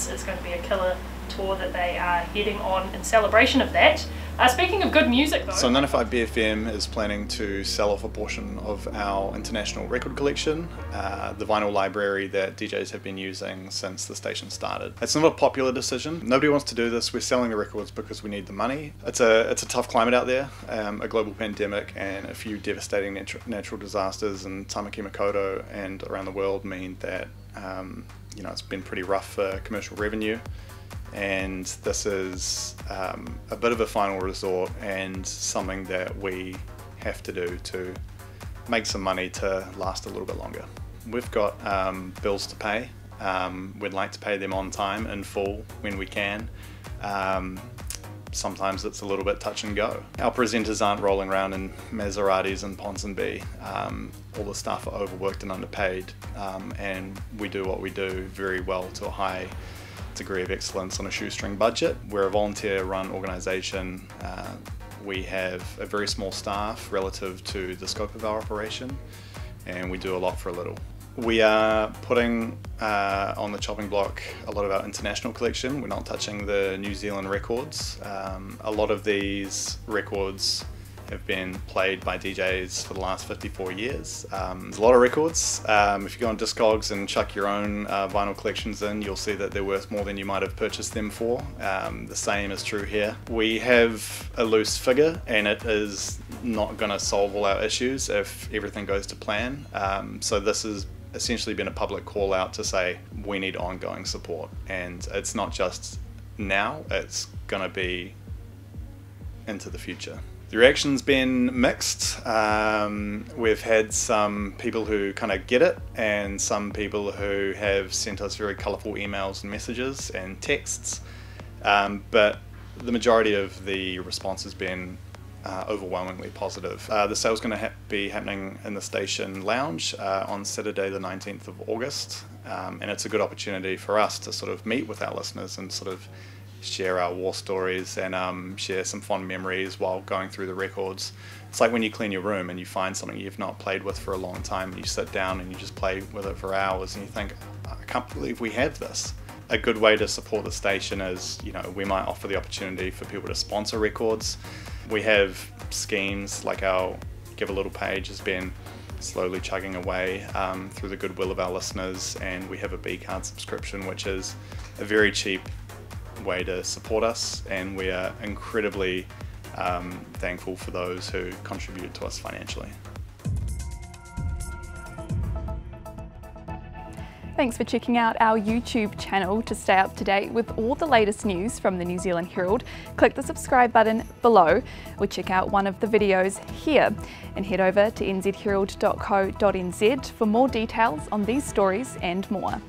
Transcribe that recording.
is going to be a killer tour that they are heading on in celebration of that. Speaking of good music though... So 95BFM is planning to sell off a portion of our international record collection, the vinyl library that DJs have been using since the station started. It's not a popular decision. Nobody wants to do this. We're selling the records because we need the money. It's a tough climate out there, a global pandemic and a few devastating natural disasters in Tamaki Makaurau and around the world mean that it's been pretty rough for commercial revenue. And this is a bit of a final resort and something that we have to do to make some money to last a little bit longer. We've got bills to pay. We'd like to pay them on time in full when we can. Sometimes it's a little bit touch and go. Our presenters aren't rolling around in Maseratis and Ponsonby. All the staff are overworked and underpaid, and we do what we do very well to a high degree of excellence on a shoestring budget. We're a volunteer-run organisation. We have a very small staff relative to the scope of our operation, and we do a lot for a little. We are putting on the chopping block a lot of our international collection. We're not touching the New Zealand records. A lot of these records have been played by DJs for the last 54 years. There's a lot of records. If you go on Discogs and chuck your own vinyl collections in, you'll see that they're worth more than you might have purchased them for. The same is true here. We have a loose figure and it is not going to solve all our issues if everything goes to plan. So this has essentially been a public call out to say we need ongoing support, and it's not just now, it's going to be into the future. The reaction's been mixed. We've had some people who kind of get it and some people who have sent us very colourful emails and messages and texts, but the majority of the response has been overwhelmingly positive. The sale's going to be happening in the station lounge on Saturday the 19th of August, and it's a good opportunity for us to sort of meet with our listeners and sort of share our war stories and share some fond memories while going through the records. It's like when you clean your room and you find something you've not played with for a long time and you sit down and you just play with it for hours and you think, I can't believe we have this. A good way to support the station is, we might offer the opportunity for people to sponsor records. We have schemes like our Give a Little page has been slowly chugging away through the goodwill of our listeners, and we have a B-card subscription, which is a very cheap way to support us, and we are incredibly thankful for those who contribute to us financially. Thanks for checking out our YouTube channel. To stay up to date with all the latest news from the New Zealand Herald, click the subscribe button below or check out one of the videos here, and head over to nzherald.co.nz for more details on these stories and more.